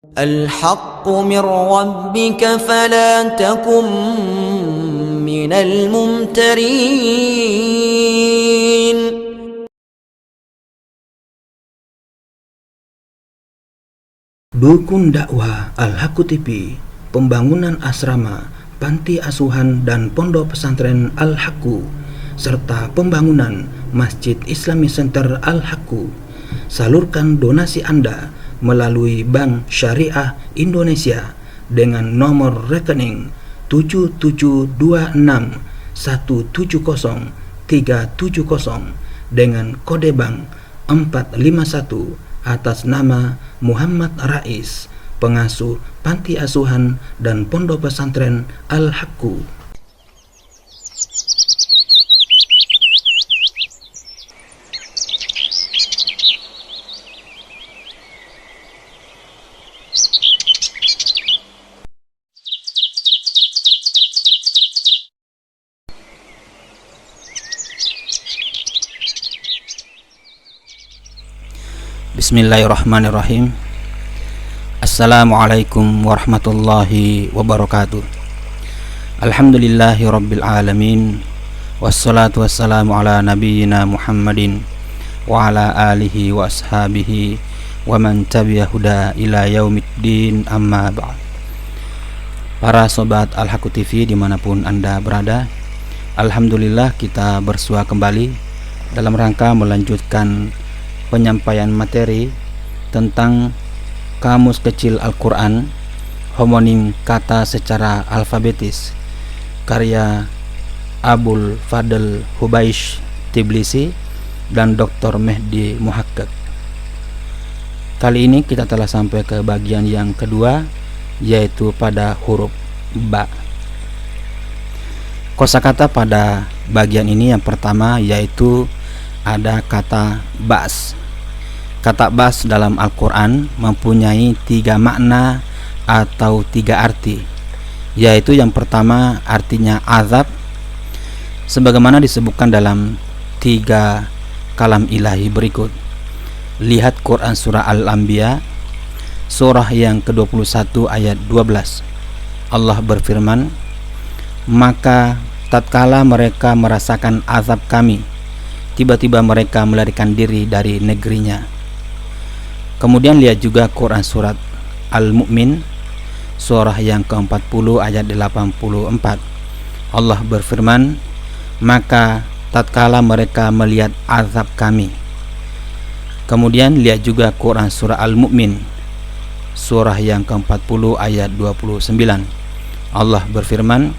الحق من ربك فلا تكن من الممترين. Dukun dakwah Al-Haqqu TV, pembangunan asrama, panti asuhan dan pondok pesantren Al-Haqqu, serta pembangunan Masjid Islamic Center Al-Haqqu. Salurkan donasi Anda melalui Bank Syariah Indonesia dengan nomor rekening 7726170370 dengan kode bank 451 atas nama Muhammad Rais, pengasuh panti asuhan dan pondok pesantren Al-Haqqu. Bismillahirrahmanirrahim. Assalamualaikum warahmatullahi wabarakatuh. Alhamdulillahi rabbil alamin. Wassalatu wassalamu ala nabiyyina Muhammadin wa ala alihi wa ashabihi wa man tabi'a huda ila yaumiddin, amma ba'd. Para sobat Al-Haqqu TV dimanapun Anda berada, alhamdulillah kita bersua kembali dalam rangka melanjutkan penyampaian materi tentang Kamus Kecil Al-Quran, homonim kata secara alfabetis, karya Abul Fadl Hubaish Tiblisi dan Dr. Mehdi Muhakkak. Kali ini kita telah sampai ke bagian yang kedua, yaitu pada huruf ba. Kosakata pada bagian ini yang pertama yaitu ada kata bas. Kata bas dalam Al-Quran mempunyai 3 makna atau 3 arti, yaitu yang pertama artinya azab, sebagaimana disebutkan dalam 3 kalam ilahi berikut. Lihat Quran surah Al-Anbiya surah yang ke-21 ayat 12. Allah berfirman, maka tatkala mereka merasakan azab kami, tiba-tiba mereka melarikan diri dari negerinya. Kemudian lihat juga Quran surat Al-Mu'min surah yang ke-40 ayat 84. Allah berfirman, maka tatkala mereka melihat azab kami. Kemudian lihat juga Quran surah Al-Mu'min surah yang ke-40 ayat 29. Allah berfirman,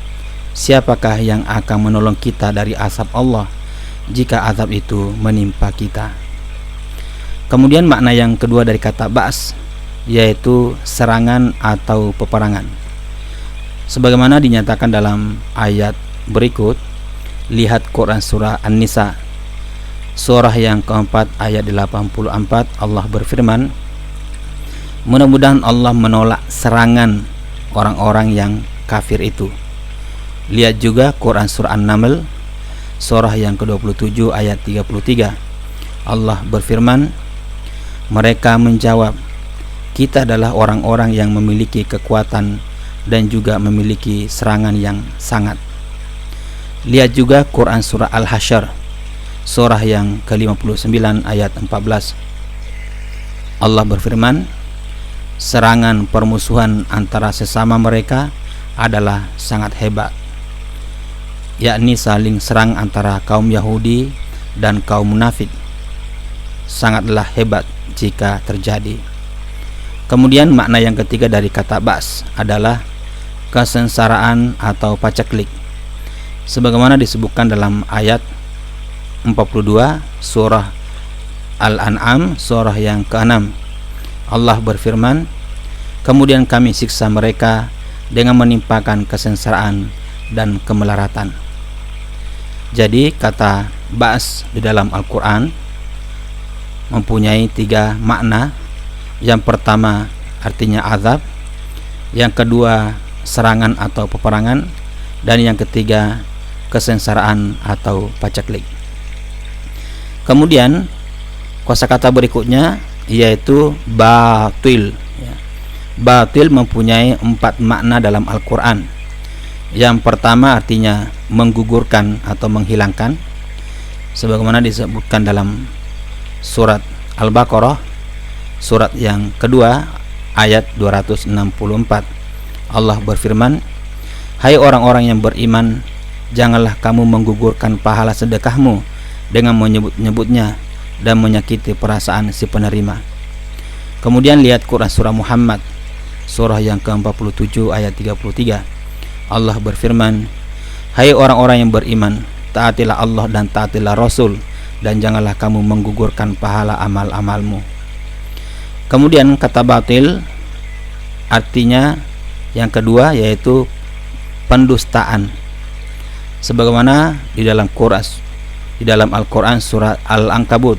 siapakah yang akan menolong kita dari azab Allah jika azab itu menimpa kita. Kemudian makna yang kedua dari kata ba's yaitu serangan atau peperangan, sebagaimana dinyatakan dalam ayat berikut. Lihat Quran surah An-Nisa surah yang keempat ayat 84. Allah berfirman, mudah-mudahan Allah menolak serangan orang-orang yang kafir itu. Lihat juga Quran surah An-Naml surah yang ke-27 ayat 33. Allah berfirman, mereka menjawab, kita adalah orang-orang yang memiliki kekuatan dan juga memiliki serangan yang sangat. Lihat juga Quran surah Al-Hasyr surah yang ke-59 ayat 14. Allah berfirman, serangan permusuhan antara sesama mereka adalah sangat hebat, yakni saling serang antara kaum Yahudi dan kaum munafik, sangatlah hebat jika terjadi. Kemudian makna yang ketiga dari kata ba's adalah kesengsaraan atau paceklik, sebagaimana disebutkan dalam ayat 42 surah Al-An'am surah yang ke-6. Allah berfirman, kemudian kami siksa mereka dengan menimpakan kesengsaraan dan kemelaratan. Jadi kata ba's di dalam Al-Quran mempunyai 3 makna. Yang pertama artinya azab, yang kedua serangan atau peperangan, dan yang ketiga kesengsaraan atau paceklik. Kemudian kosakata berikutnya yaitu batil, ya. batil mempunyai 4 makna dalam Al-Quran. Yang pertama artinya menggugurkan atau menghilangkan, sebagaimana disebutkan dalam surat Al-Baqarah, surat yang kedua ayat 264. Allah berfirman, "Hai orang-orang yang beriman, janganlah kamu menggugurkan pahala sedekahmu dengan menyebut-nyebutnya dan menyakiti perasaan si penerima." Kemudian lihat Quran surah Muhammad, surah yang ke-47 ayat 33. Allah berfirman, "Hai orang-orang yang beriman, taatilah Allah dan taatilah Rasul, dan janganlah kamu menggugurkan pahala amal-amalmu." Kemudian kata batil artinya yang kedua yaitu pendustaan, sebagaimana di dalam Al-Quran surat Al-Ankabut,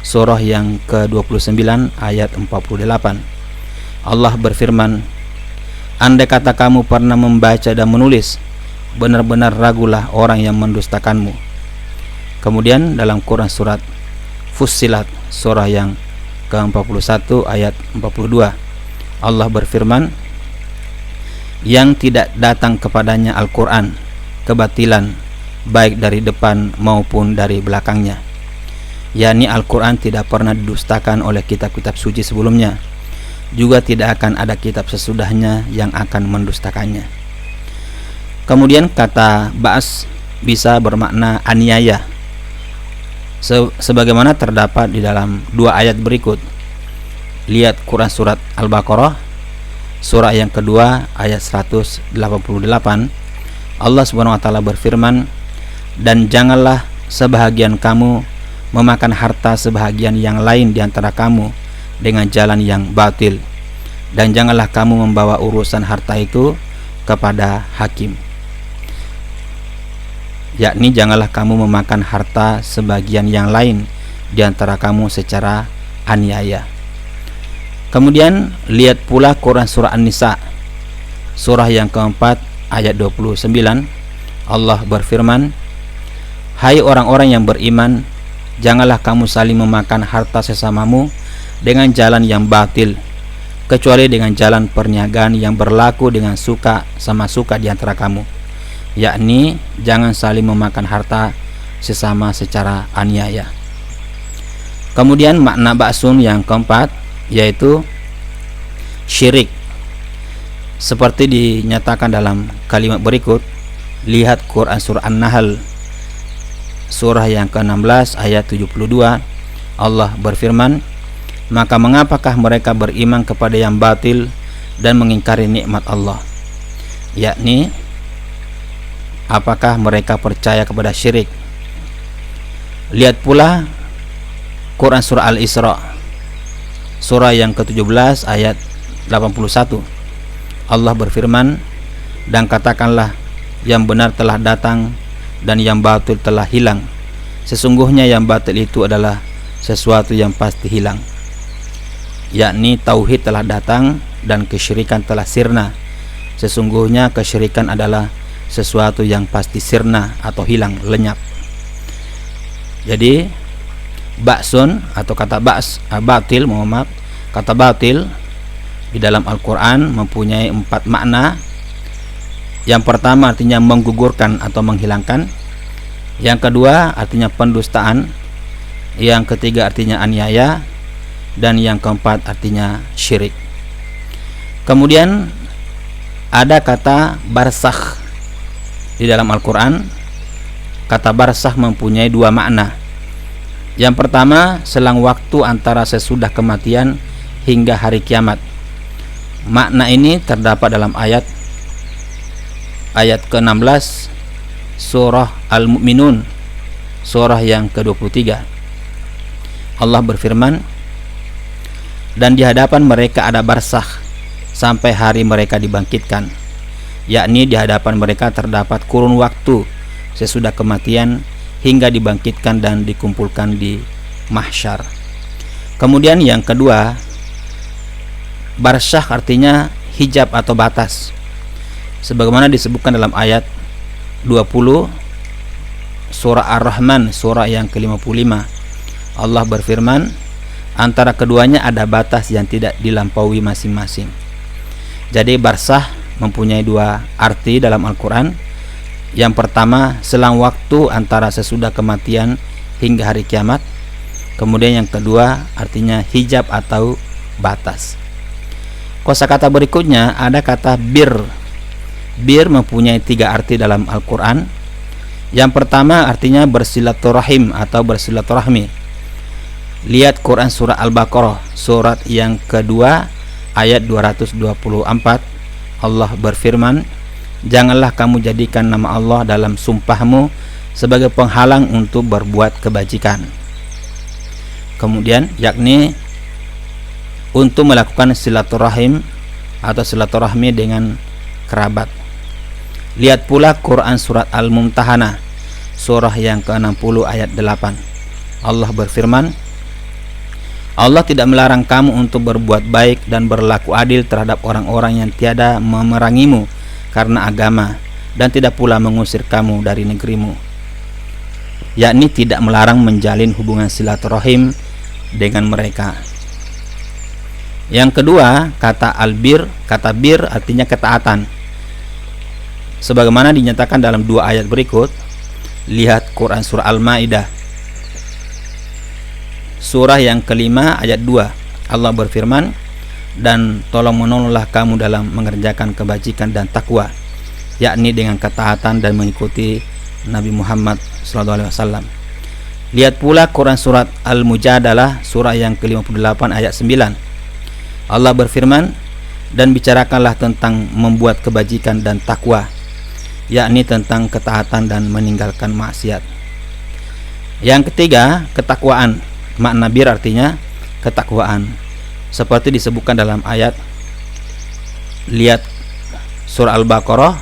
surah yang ke-29 ayat 48. Allah berfirman, "Andai kata kamu pernah membaca dan menulis, benar-benar ragulah orang yang mendustakanmu." Kemudian dalam Quran surat Fussilat, surah yang ke-41 ayat 42, Allah berfirman, "Yang tidak datang kepadanya Al-Quran kebatilan, baik dari depan maupun dari belakangnya." yakni Al-Quran tidak pernah didustakan oleh kitab-kitab suci sebelumnya, juga tidak akan ada kitab sesudahnya yang akan mendustakannya. Kemudian kata ba's bisa bermakna aniaya, sebagaimana terdapat di dalam 2 ayat berikut. Lihat Quran surat Al-Baqarah, surah yang kedua ayat 188. Allah Subhanahu wa taala berfirman, "Dan janganlah sebahagian kamu memakan harta sebahagian yang lain di antara kamu dengan jalan yang batil, dan janganlah kamu membawa urusan harta itu kepada hakim." Yakni janganlah kamu memakan harta sebagian yang lain di antara kamu secara aniaya. Kemudian lihat pula Quran surah An-Nisa, surah yang keempat ayat 29. Allah berfirman, "Hai orang-orang yang beriman, janganlah kamu saling memakan harta sesamamu dengan jalan yang batil, kecuali dengan jalan perniagaan yang berlaku dengan suka sama suka di antara kamu." Yakni jangan saling memakan harta sesama secara aniaya. Kemudian makna ba'sun yang keempat yaitu syirik, seperti dinyatakan dalam kalimat berikut. Lihat Quran surah An-Nahl, surah yang ke-16 ayat 72. Allah berfirman, "Maka mengapakah mereka beriman kepada yang batil dan mengingkari nikmat Allah?" Yakni apakah mereka percaya kepada syirik. Lihat pula Quran surah Al-Isra, surah yang ke-17 ayat 81. Allah berfirman, "Dan katakanlah, yang benar telah datang dan yang batil telah hilang. Sesungguhnya yang batil itu adalah sesuatu yang pasti hilang." Yakni tauhid telah datang dan kesyirikan telah sirna. Sesungguhnya kesyirikan adalah sesuatu yang pasti sirna atau hilang, lenyap. Jadi ba'sun atau kata batil, kata batil di dalam Al-Quran mempunyai 4 makna. Yang pertama artinya menggugurkan atau menghilangkan. Yang kedua artinya pendustaan. Yang ketiga artinya aniaya. Dan yang keempat artinya syirik. Kemudian ada kata barsakh di dalam Al-Quran. Kata barsakh mempunyai 2 makna. Yang pertama, selang waktu antara sesudah kematian hingga hari kiamat. Makna ini terdapat dalam ayat ke-16 surah Al-Mu'minun, surah yang ke-23. Allah berfirman, "Dan di hadapan mereka ada barsakh sampai hari mereka dibangkitkan." Yakni di hadapan mereka terdapat kurun waktu sesudah kematian hingga dibangkitkan dan dikumpulkan di mahsyar. Kemudian yang kedua, barsakh artinya hijab atau batas, sebagaimana disebutkan dalam ayat 20 surah Ar-Rahman, surah yang ke-55. Allah berfirman, "Antara keduanya ada batas yang tidak dilampaui masing-masing." Jadi barzah mempunyai dua arti dalam Al-Quran. Yang pertama, selang waktu antara sesudah kematian hingga hari kiamat. Kemudian yang kedua, artinya hijab atau batas. Kosakata berikutnya ada kata bir. Bir mempunyai tiga arti dalam Al-Quran. Yang pertama artinya bersilaturahim atau bersilaturahmi. Lihat Quran surah Al-Baqarah surat yang kedua ayat 224. Allah berfirman, janganlah kamu jadikan nama Allah dalam sumpahmu sebagai penghalang untuk berbuat kebajikan. Kemudian yakni untuk melakukan silaturahim atau silaturahmi dengan kerabat. Lihat pula Quran surat Al-Mumtahanah surah yang ke-60 ayat 8. Allah berfirman, Allah tidak melarang kamu untuk berbuat baik dan berlaku adil terhadap orang-orang yang tiada memerangimu karena agama, dan tidak pula mengusir kamu dari negerimu. Yakni tidak melarang menjalin hubungan silaturahim dengan mereka. Yang kedua, kata albir, kata bir artinya ketaatan. Sebagaimana dinyatakan dalam dua ayat berikut. Lihat Quran surah Al-Maidah surah yang kelima ayat 2. Allah berfirman, dan tolong menolonglah kamu dalam mengerjakan kebajikan dan takwa, yakni dengan ketaatan dan mengikuti Nabi Muhammad SAW. Lihat pula Quran surat Al-Mujadalah surah yang ke-58 ayat 9. Allah berfirman, dan bicarakanlah tentang membuat kebajikan dan takwa, yakni tentang ketaatan dan meninggalkan maksiat. Yang ketiga, ketakwaan. Makna bir artinya ketakwaan, seperti disebutkan dalam ayat. Lihat surah Al-Baqarah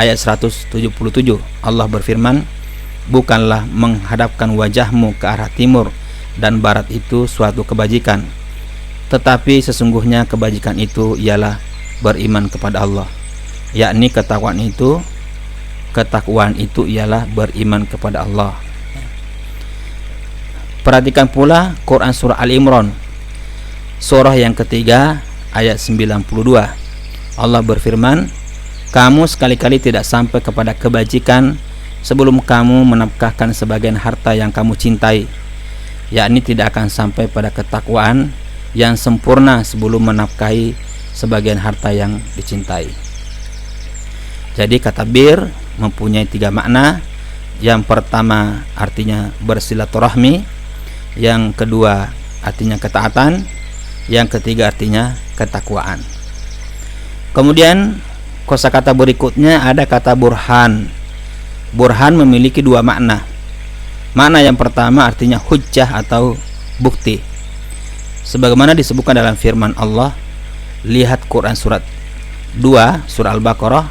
ayat 177. Allah berfirman, bukanlah menghadapkan wajahmu ke arah timur dan barat itu suatu kebajikan, tetapi sesungguhnya kebajikan itu ialah beriman kepada Allah. Yakni ketakwaan itu ialah beriman kepada Allah. Perhatikan pula Quran surah Al-Imran surah yang ketiga ayat 92. Allah berfirman, kamu sekali-kali tidak sampai kepada kebajikan sebelum kamu menafkahkan sebagian harta yang kamu cintai, yakni tidak akan sampai pada ketakwaan yang sempurna sebelum menafkahi sebagian harta yang dicintai. Jadi kata bir mempunyai tiga makna. Yang pertama artinya bersilaturahmi, yang kedua artinya ketaatan, yang ketiga artinya ketakwaan. Kemudian kosakata berikutnya ada kata burhan. Burhan memiliki dua makna. Makna yang pertama artinya hujjah atau bukti, sebagaimana disebutkan dalam firman Allah. Lihat Quran surat 2 surah Al-Baqarah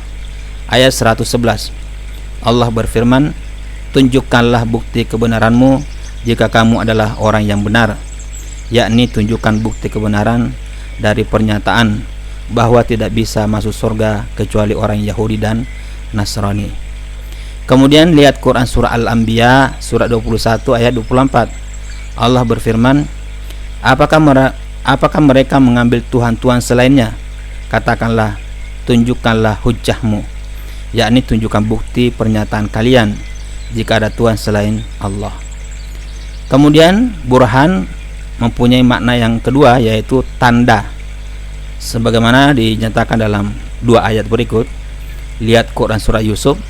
ayat 111. Allah berfirman, tunjukkanlah bukti kebenaranmu jika kamu adalah orang yang benar, yakni tunjukkan bukti kebenaran dari pernyataan bahwa tidak bisa masuk surga kecuali orang Yahudi dan Nasrani. Kemudian lihat Quran surah Al-Anbiya surah 21 ayat 24. Allah berfirman, apakah mereka mengambil tuhan-tuhan selainnya? Katakanlah, tunjukkanlah hujjahmu, yakni tunjukkan bukti pernyataan kalian jika ada Tuhan selain Allah. Kemudian burhan mempunyai makna yang kedua, yaitu tanda, sebagaimana dinyatakan dalam dua ayat berikut. Lihat Quran surah Yusuf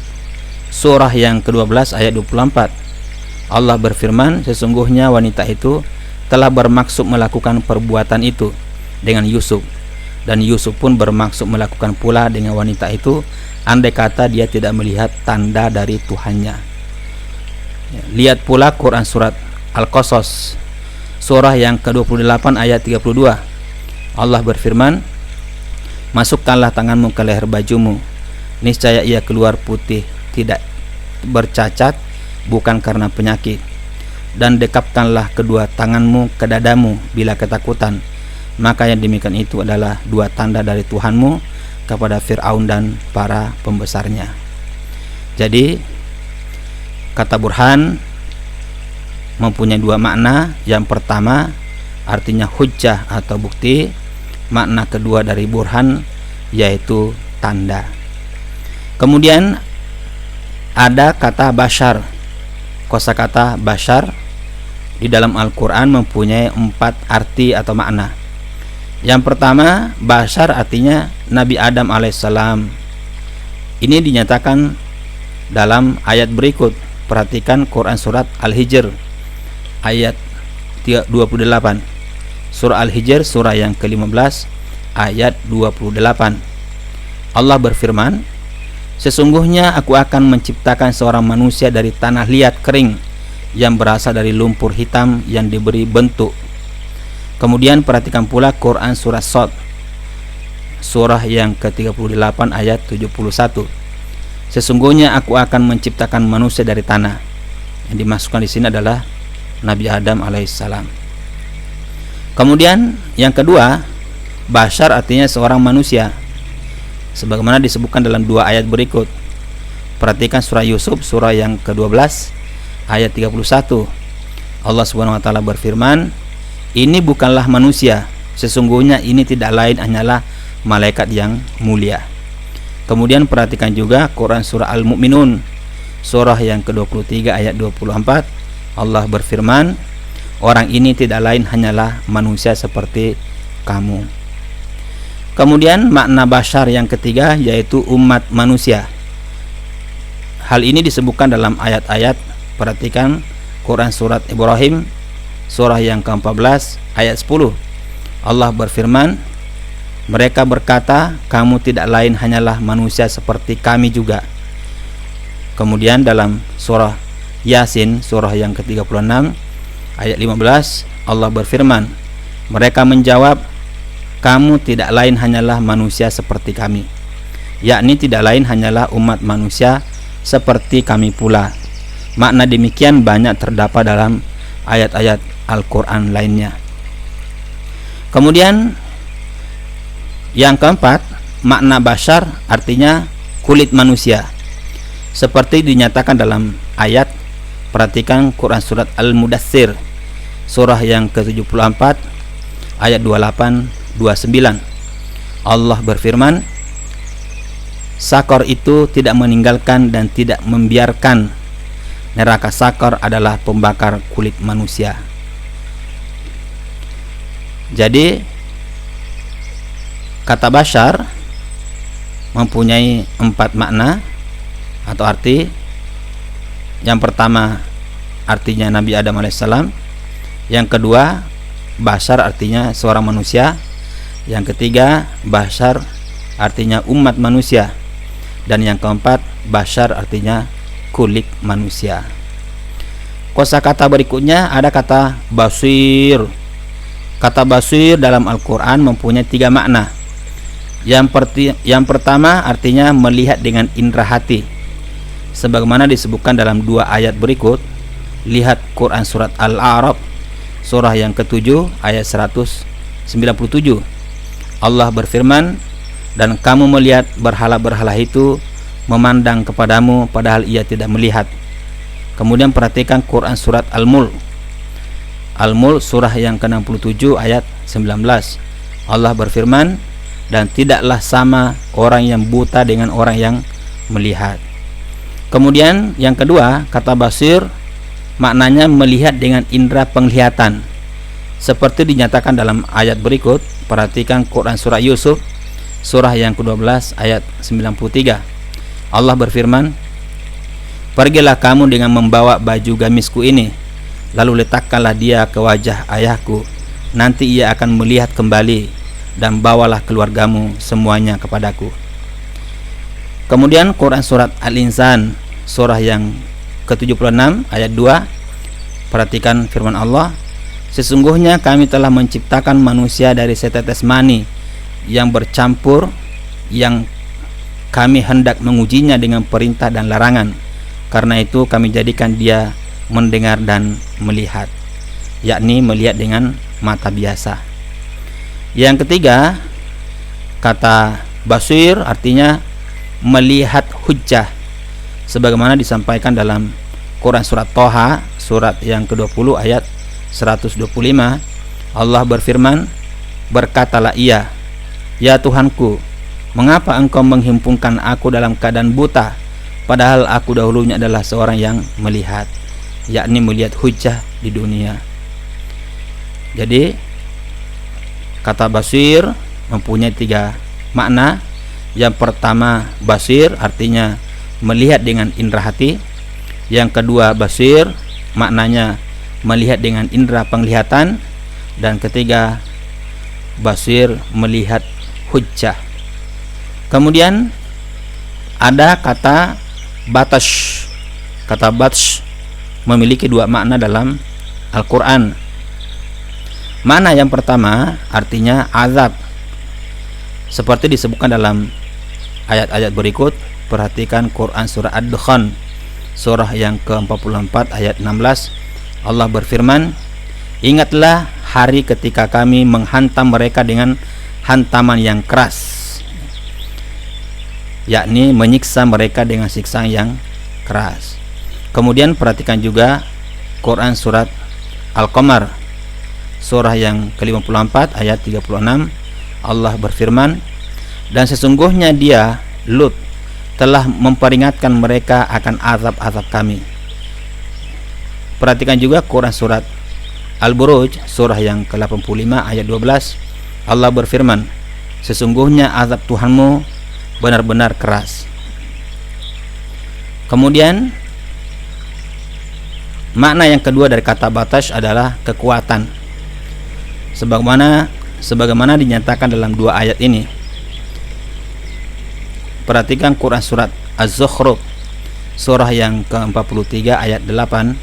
surah yang ke-12 ayat 24. Allah berfirman, sesungguhnya wanita itu telah bermaksud melakukan perbuatan itu dengan Yusuf, dan Yusuf pun bermaksud melakukan pula dengan wanita itu, andai kata dia tidak melihat tanda dari Tuhannya. Lihat pula Quran surat Al-Qasas surah yang ke-28 ayat 32. Allah berfirman, masukkanlah tanganmu ke leher bajumu, niscaya ia keluar putih, tidak bercacat, bukan karena penyakit. Dan dekapkanlah kedua tanganmu ke dadamu bila ketakutan, maka yang demikian itu adalah dua tanda dari Tuhanmu kepada Fir'aun dan para pembesarnya. Jadi kata burhan mempunyai dua makna. Yang pertama artinya hujjah atau bukti. Makna kedua dari burhan yaitu tanda. Kemudian ada kata bashar. Kosakata bashar di dalam Al-Quran mempunyai 4 arti atau makna. Yang pertama, bashar artinya Nabi Adam alaihissalam. Ini dinyatakan dalam ayat berikut. Perhatikan Quran surat Al-Hijr ayat 28. Surah Al-Hijr surah yang ke-15 ayat 28. Allah berfirman, sesungguhnya aku akan menciptakan seorang manusia dari tanah liat kering yang berasal dari lumpur hitam yang diberi bentuk. Kemudian perhatikan pula Quran surah Shad surah yang ke-38 ayat 71. Sesungguhnya aku akan menciptakan manusia dari tanah. Yang dimasukkan di sini adalah Nabi Adam alaihissalam. Kemudian yang kedua, bashar artinya seorang manusia, sebagaimana disebutkan dalam 2 ayat berikut. Perhatikan surah Yusuf surah yang ke-12 ayat 31. Allah Subhanahu wa taala berfirman, ini bukanlah manusia, sesungguhnya ini tidak lain hanyalah malaikat yang mulia. Kemudian perhatikan juga Quran surah Al-Mu'minun surah yang ke-23 ayat 24. Allah berfirman, orang ini tidak lain hanyalah manusia seperti kamu. Kemudian makna bashar yang ketiga yaitu umat manusia. Hal ini disebutkan dalam ayat-ayat. Perhatikan Quran surat Ibrahim surah yang ke-14 ayat 10. Allah berfirman, mereka berkata, kamu tidak lain hanyalah manusia seperti kami juga. Kemudian dalam surah Yasin surah yang ke-36 ayat 15, Allah berfirman, mereka menjawab, kamu tidak lain hanyalah manusia seperti kami, yakni tidak lain hanyalah umat manusia seperti kami pula. Makna demikian banyak terdapat dalam ayat-ayat Al-Quran lainnya. Kemudian yang keempat, makna bashar artinya kulit manusia, seperti dinyatakan dalam ayat. Perhatikan Quran surat Al-Mudaththir surah yang ke-74 ayat 28-29. Allah berfirman, sakor itu tidak meninggalkan dan tidak membiarkan. Neraka sakor adalah pembakar kulit manusia. Jadi kata bashar mempunyai 4 makna atau arti. Yang pertama artinya Nabi Adam alaihissalam. Yang kedua, bashar artinya seorang manusia. Yang ketiga, bashar artinya umat manusia. Dan yang keempat, bashar artinya kulit manusia. Kosakata berikutnya ada kata basir. Kata basir dalam Al-Quran mempunyai 3 makna. Yang pertama artinya melihat dengan indera hati, sebagaimana disebutkan dalam 2 ayat berikut. Lihat Quran surat Al-A'raf surah yang ke-7 ayat 197. Allah berfirman, dan kamu melihat berhala-berhala itu memandang kepadamu padahal ia tidak melihat. Kemudian perhatikan Quran surat Al-Mulk surah yang ke-67 ayat 19. Allah berfirman, dan tidaklah sama orang yang buta dengan orang yang melihat. Kemudian yang kedua, kata basir maknanya melihat dengan indera penglihatan, seperti dinyatakan dalam ayat berikut. Perhatikan Quran surah Yusuf surah yang ke-12 ayat 93. Allah berfirman, pergilah kamu dengan membawa baju gamisku ini, lalu letakkanlah dia ke wajah ayahku, nanti ia akan melihat kembali, dan bawalah keluargamu semuanya kepadaku. Kemudian Quran surat Al-Insan surah yang ke-76 ayat 2. Perhatikan firman Allah, sesungguhnya kami telah menciptakan manusia dari setetes mani yang bercampur, yang kami hendak mengujinya dengan perintah dan larangan. Karena itu kami jadikan dia mendengar dan melihat, yakni melihat dengan mata biasa. Yang ketiga, kata basir artinya melihat hujjah, sebagaimana disampaikan dalam Quran surat Toha surat yang ke-20 ayat 125. Allah berfirman, berkatalah ia, ya Tuhanku, Mengapa engkau menghimpunkan aku dalam keadaan buta, padahal aku dahulunya adalah seorang yang melihat, yakni melihat hujjah di dunia. Jadi kata basir mempunyai 3 makna. Yang pertama, basir artinya melihat dengan indera hati. Yang kedua, basir maknanya melihat dengan indera penglihatan. Dan ketiga, basir melihat hujjah. Kemudian ada kata batash. Kata batash memiliki 2 makna dalam Al-Quran. Makna yang pertama artinya azab, seperti disebutkan dalam ayat-ayat berikut. Perhatikan Quran surah Ad-Dukhan, surah yang ke-44 ayat 16. Allah berfirman, ingatlah hari ketika kami menghantam mereka dengan hantaman yang keras, yakni menyiksa mereka dengan siksaan yang keras. Kemudian perhatikan juga Quran surat Al-Qamar, surah yang ke-54 ayat 36. Allah berfirman, dan sesungguhnya dia, Lut, telah memperingatkan mereka akan azab-azab kami. Perhatikan juga Quran surat Al-Buruj, surah yang ke-85 ayat 12. Allah berfirman, sesungguhnya azab Tuhanmu benar-benar keras. Kemudian makna yang kedua dari kata batash adalah kekuatan, sebagaimana dinyatakan dalam 2 ayat ini. Perhatikan Quran surat Az-Zukhruf, surah yang ke-43 ayat 8.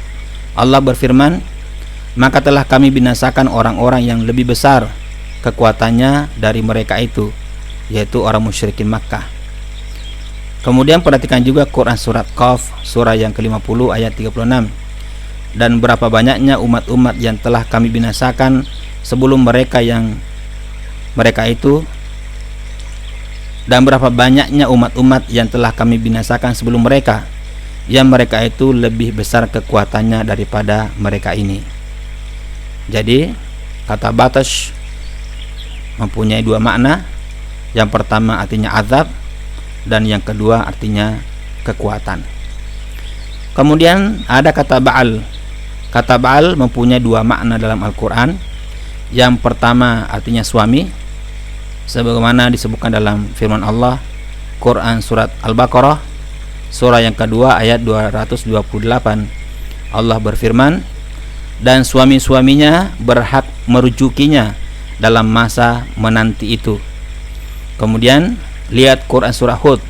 Allah berfirman, maka telah kami binasakan orang-orang yang lebih besar kekuatannya dari mereka itu, yaitu orang musyrikin Makkah. Kemudian perhatikan juga Quran surat Qaf, surah yang ke-50 ayat 36. Dan berapa banyaknya umat-umat yang telah kami binasakan sebelum mereka itu, dan berapa banyaknya umat-umat yang telah kami binasakan sebelum mereka, yang mereka itu lebih besar kekuatannya daripada mereka ini. Jadi kata batash mempunyai 2 makna. Yang pertama artinya azab, dan yang kedua artinya kekuatan. Kemudian ada kata ba'al. Kata ba'al mempunyai 2 makna dalam Al-Quran. Yang pertama artinya suami, sebagaimana disebutkan dalam firman Allah, Quran surat Al-Baqarah, surah yang kedua ayat 228. Allah berfirman, dan suami-suaminya berhak merujukinya dalam masa menanti itu. Kemudian lihat Quran surah Hud,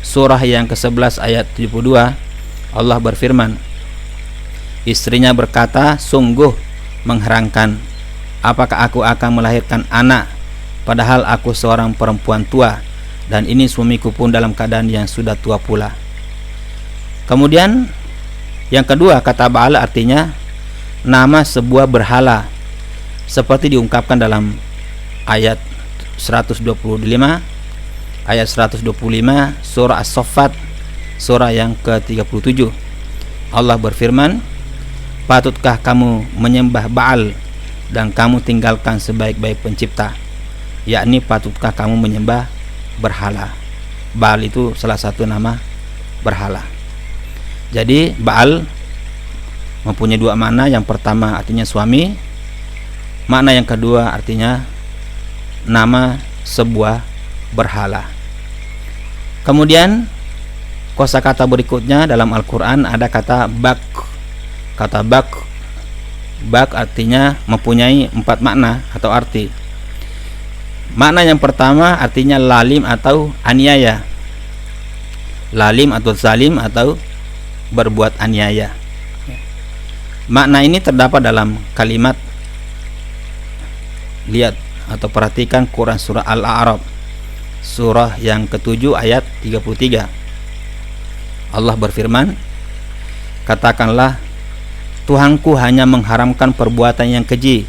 surah yang ke-11 ayat 72. Allah berfirman, istrinya berkata, sungguh mengherankan, apakah aku akan melahirkan anak, padahal aku seorang perempuan tua, dan ini suamiku pun dalam keadaan yang sudah tua pula. Kemudian yang kedua, kata Ba'al artinya nama sebuah berhala, seperti diungkapkan dalam ayat 125 surah As-Saffat, surah yang ke-37. Allah berfirman, patutkah kamu menyembah Ba'al dan kamu tinggalkan sebaik-baik pencipta, yakni patutkah kamu menyembah berhala. Ba'al itu salah satu nama berhala. Jadi Ba'al mempunyai 2 makna. Yang pertama artinya suami, makna yang kedua artinya nama sebuah berhala. Kemudian kosakata berikutnya dalam Al-Quran ada kata bak. Kata bak artinya mempunyai 4 makna atau arti. Makna yang pertama artinya lalim atau aniaya. Lalim atau zalim atau berbuat aniaya. Makna ini terdapat dalam kalimat, lihat atau perhatikan Quran surah Al-A'raf, surah yang ke-7 ayat 33. Allah berfirman, katakanlah, Tuhanku hanya mengharamkan perbuatan yang keji,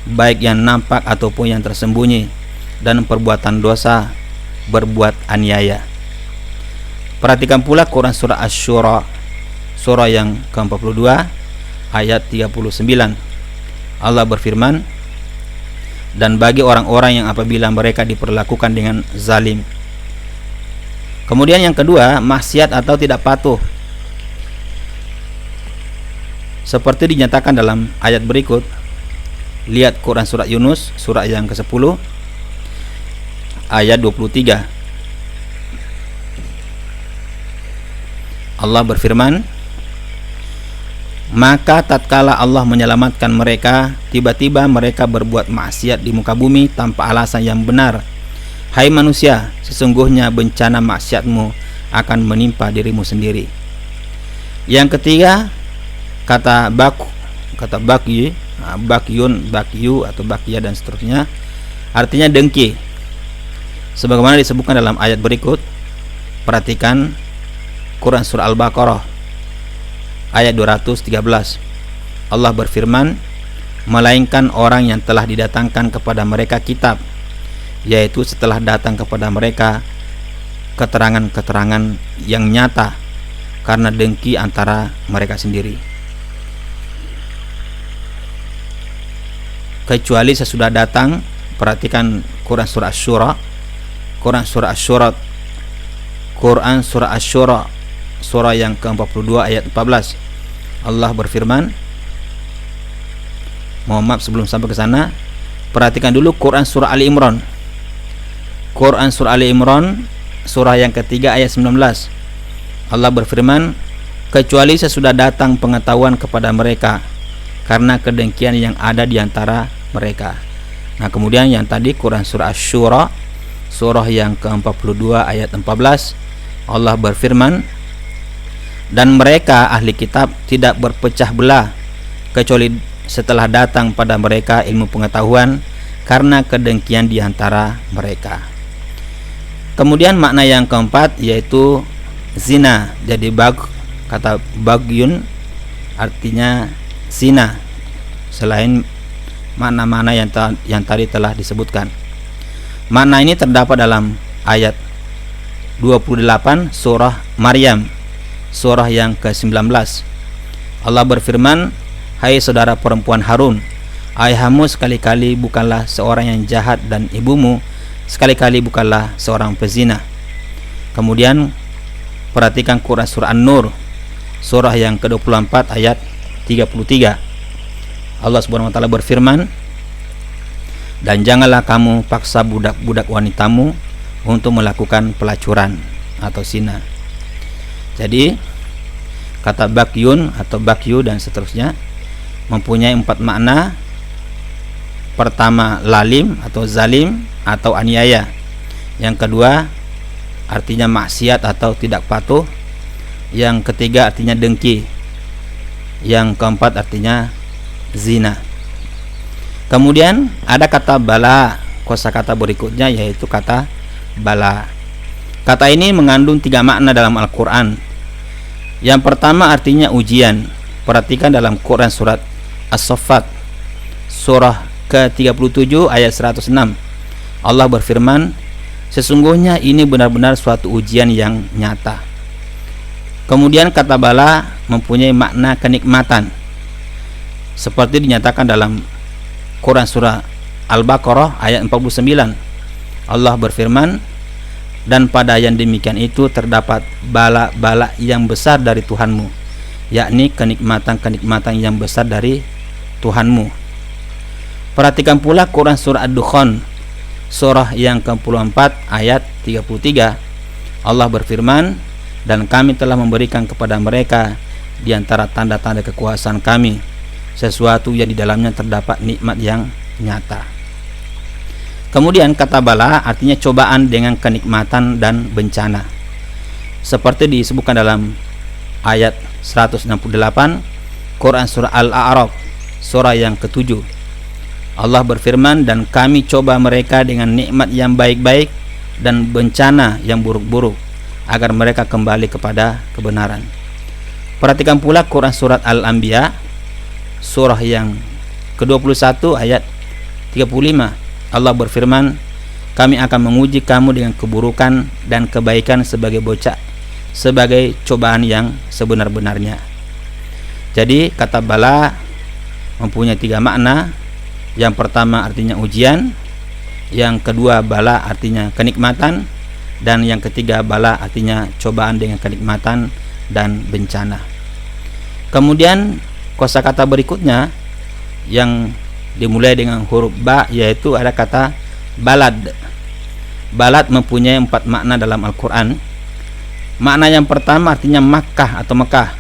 baik yang nampak ataupun yang tersembunyi, dan perbuatan dosa, berbuat aniaya. Perhatikan pula Quran surah Asy-Syura, surah yang ke-42 ayat 39. Allah berfirman, dan bagi orang-orang yang apabila mereka diperlakukan dengan zalim, Kemudian yang kedua, maksiat atau tidak patuh. Seperti dinyatakan dalam ayat berikut. Lihat Quran surat Yunus, surah yang ke-10 ayat 23. Allah berfirman, maka tatkala Allah menyelamatkan mereka, tiba-tiba mereka berbuat maksiat di muka bumi tanpa alasan yang benar. Hai manusia, sesungguhnya bencana maksiatmu akan menimpa dirimu sendiri. Yang ketiga, kata bakyun, bakyu atau bakya dan seterusnya, artinya dengki. Sebagaimana disebutkan dalam ayat berikut. Perhatikan Quran surah Al-Baqarah ayat 213. Allah berfirman, melainkan orang yang telah didatangkan kepada mereka kitab, yaitu setelah datang kepada mereka keterangan-keterangan yang nyata, karena dengki antara mereka sendiri. Kecuali sesudah datang. Perhatikan Quran surah Asy-Syura, Quran surah Asy-Syura, surah yang ke-42 ayat 14. Allah berfirman, mohon maaf sebelum sampai ke sana, perhatikan dulu Quran surah Ali Imran. Quran surah Ali Imran, surah yang ketiga ayat 19. Allah berfirman, kecuali sesudah datang pengetahuan kepada mereka karena kedengkian yang ada di antara mereka. Nah, kemudian yang tadi Quran surah Asy-Syura, surah yang ke-42 ayat 14. Allah berfirman, dan mereka ahli kitab tidak berpecah belah kecuali setelah datang pada mereka ilmu pengetahuan karena kedengkian di antara mereka. Kemudian makna yang keempat yaitu zina. Jadi kata bagyun artinya zina, selain makna-makna yang tadi telah disebutkan. Makna ini terdapat dalam ayat 28 surah Maryam, surah yang ke-19. Allah berfirman, hai saudara perempuan Harun, ayahmu sekali-kali bukanlah seorang yang jahat dan ibumu sekali-kali bukanlah seorang pezina. Kemudian perhatikan Quran surah An-Nur, surah yang ke-24 ayat 33. Allah Subhanahu wa taala berfirman, dan janganlah kamu paksa budak-budak wanitamu untuk melakukan pelacuran atau zina. Jadi kata bakyun atau bakyu dan seterusnya mempunyai 4 makna. Pertama, lalim atau zalim atau aniaya. Yang kedua, artinya maksiat atau tidak patuh. Yang ketiga, artinya dengki. Yang keempat, artinya zina. Kemudian ada kata bala, kosakata berikutnya yaitu kata bala. Kata ini mengandung 3 makna dalam Al-Quran. Yang pertama artinya ujian. Perhatikan dalam Quran surat As-Saffat, surah ke-37 ayat 106. Allah berfirman, sesungguhnya ini benar-benar suatu ujian yang nyata. Kemudian kata bala mempunyai makna kenikmatan, seperti dinyatakan dalam Quran surah Al-Baqarah ayat 49. Allah berfirman, dan pada yang demikian itu terdapat bala-bala yang besar dari Tuhanmu, yakni kenikmatan-kenikmatan yang besar dari Tuhanmu. Perhatikan pula Quran surah Ad-Dukhan, surah yang ke-24 ayat 33. Allah berfirman, dan kami telah memberikan kepada mereka di antara tanda-tanda kekuasaan kami sesuatu yang di dalamnya terdapat nikmat yang nyata. Kemudian kata bala artinya cobaan dengan kenikmatan dan bencana, seperti disebutkan dalam ayat 168 Quran surah Al-A'raf, surah yang ke-7. Allah berfirman, dan kami coba mereka dengan nikmat yang baik-baik dan bencana yang buruk-buruk agar mereka kembali kepada kebenaran. Perhatikan pula Quran surat Al-Anbiya, surah yang ke-21 ayat 35. Allah berfirman, kami akan menguji kamu dengan keburukan dan kebaikan sebagai cobaan yang sebenar-benarnya. Jadi kata bala mempunyai 3 makna. Yang pertama artinya ujian, yang kedua bala artinya kenikmatan, dan yang ketiga bala artinya cobaan dengan kenikmatan dan bencana. Kemudian kosakata berikutnya yang dimulai dengan huruf ba yaitu ada kata balad. Balad mempunyai 4 makna dalam Al-Quran. Makna yang pertama artinya Makkah atau Mekah.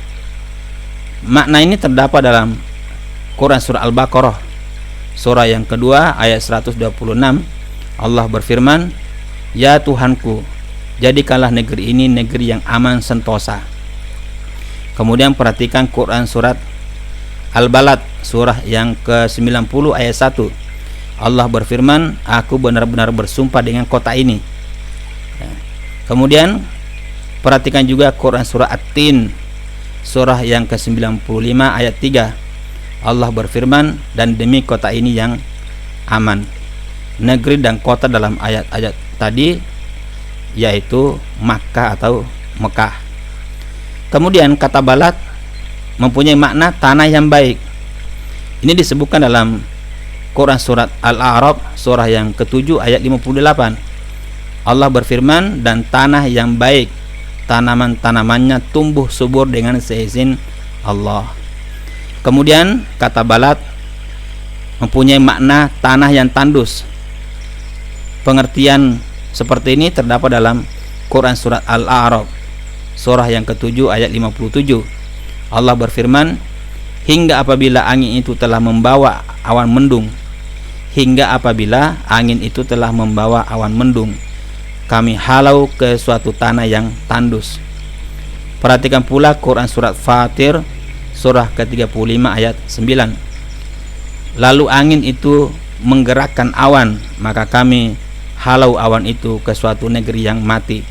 Makna ini terdapat dalam Quran surah Al-Baqarah surah yang kedua ayat 126. Allah berfirman, "Ya Tuhanku, jadikanlah negeri ini negeri yang aman sentosa." Kemudian perhatikan Quran surat Al-Balad surah yang ke-90 ayat 1. Allah berfirman, "Aku benar-benar bersumpah dengan kota ini." Kemudian perhatikan juga Quran surah At-Tin surah yang ke-95 ayat 3. Allah berfirman, "Dan demi kota ini yang aman." Negeri dan kota dalam ayat-ayat tadi yaitu Makkah atau Mekah. Kemudian kata balad mempunyai makna tanah yang baik. Ini disebutkan dalam Quran surat Al-A'raf surah yang ke-7 ayat 58. Allah berfirman, "Dan tanah yang baik, tanaman-tanamannya tumbuh subur dengan seizin Allah." Kemudian kata balad mempunyai makna tanah yang tandus. Pengertian seperti ini terdapat dalam Quran surat Al-A'raf surah yang ke-7 ayat 57. Allah berfirman, "Hingga apabila angin itu telah membawa awan mendung, hingga apabila angin itu telah membawa awan mendung, kami halau ke suatu tanah yang tandus." Perhatikan pula Quran surat Fatir surah ke-35 ayat 9. "Lalu angin itu menggerakkan awan, maka kami halau awan itu ke suatu negeri yang mati,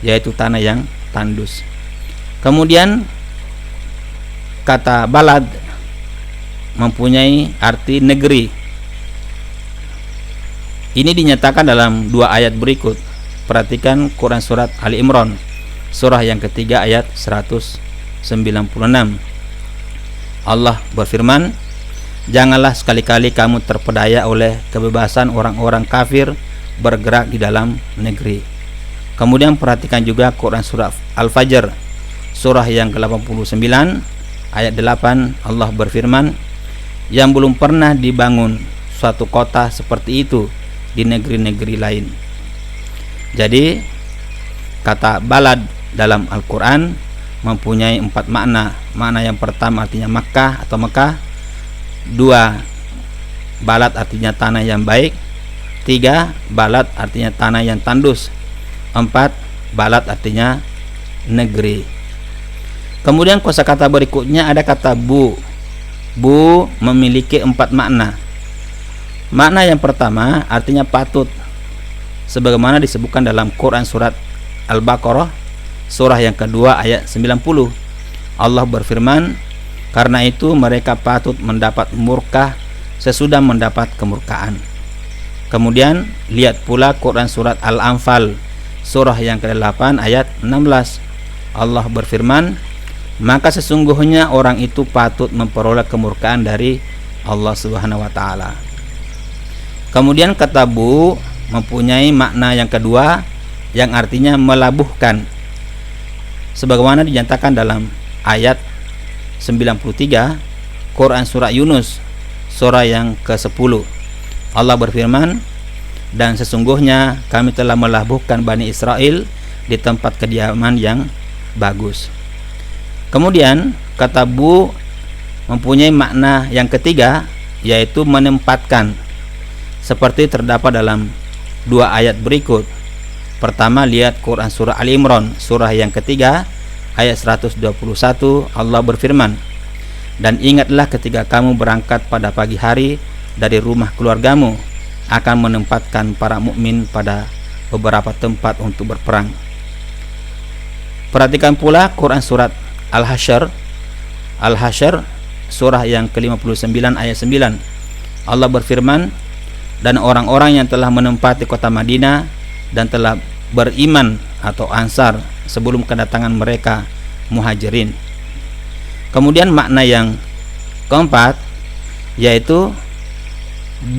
yaitu tanah yang tandus." Kemudian kata balad mempunyai arti negeri. Ini dinyatakan dalam 2 ayat berikut. Perhatikan Quran surat Ali Imran surah yang ketiga ayat 196. Allah berfirman, "Janganlah sekali-kali kamu terpedaya oleh kebebasan orang-orang kafir bergerak di dalam negeri." Kemudian perhatikan juga Quran surah Al-Fajr surah yang ke-89 ayat 8. Allah berfirman, "Yang belum pernah dibangun suatu kota seperti itu di negeri-negeri lain." Jadi kata balad dalam Al-Quran mempunyai 4 makna. Makna yang pertama artinya Makkah atau Mekah. 2, balad artinya tanah yang baik. 3, balad artinya tanah yang tandus. 4, balad artinya negeri. Kemudian kosakata berikutnya ada kata bu. Bu memiliki 4 makna. Makna yang pertama artinya patut, sebagaimana disebutkan dalam Quran surat Al-Baqarah surah yang kedua ayat 90. Allah berfirman, "Karena itu mereka patut mendapat murka sesudah mendapat kemurkaan." Kemudian lihat pula Quran surat Al-Anfal surah yang ke-8 ayat 16. Allah berfirman, "Maka sesungguhnya orang itu patut memperoleh kemurkaan dari Allah Subhanahu wa taala." Kemudian kata bu mempunyai makna yang kedua yang artinya melabuhkan, sebagaimana dinyatakan dalam ayat 93 Quran surah Yunus surah yang ke-10. Allah berfirman, "Dan sesungguhnya kami telah melabuhkan Bani Israel di tempat kediaman yang bagus." Kemudian kata bu mempunyai makna yang ketiga yaitu menempatkan, seperti terdapat dalam 2 ayat berikut. Pertama, lihat Quran surah Ali Imran surah yang ketiga ayat 121. Allah berfirman, "Dan ingatlah ketika kamu berangkat pada pagi hari dari rumah keluargamu, akan menempatkan para mukmin pada beberapa tempat untuk berperang." Perhatikan pula Quran surat Al-Hasyr surah yang ke-59 ayat 9. Allah berfirman, "Dan orang-orang yang telah menempati kota Madinah dan telah beriman atau ansar sebelum kedatangan mereka muhajirin." Kemudian makna yang keempat yaitu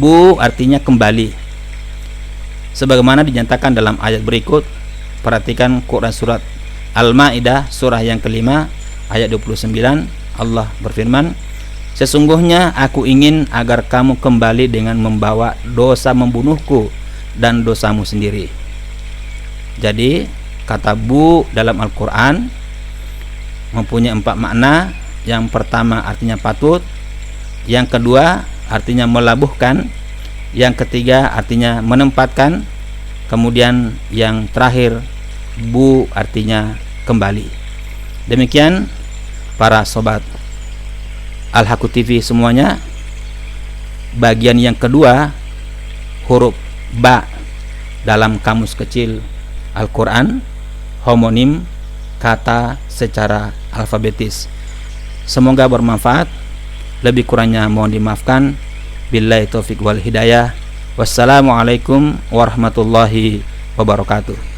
bu artinya kembali, sebagaimana dinyatakan dalam ayat berikut. Perhatikan Quran surat Al-Maidah surah yang kelima ayat 29. Allah berfirman, sesungguhnya aku ingin agar kamu kembali dengan membawa dosa membunuhku dan dosamu sendiri. Jadi kata bu dalam Al-Quran mempunyai 4 makna. Yang pertama artinya patut, yang kedua artinya melabuhkan, yang ketiga artinya menempatkan, kemudian yang terakhir bu artinya kembali. Demikian para sobat Al-Haqqu TV semuanya, bagian yang kedua huruf ba dalam kamus kecil Al-Quran, homonim kata secara alfabetis. Semoga bermanfaat. Lebih kurangnya mohon dimaafkan. Billahi taufik wal hidayah. Wassalamualaikum warahmatullahi wabarakatuh.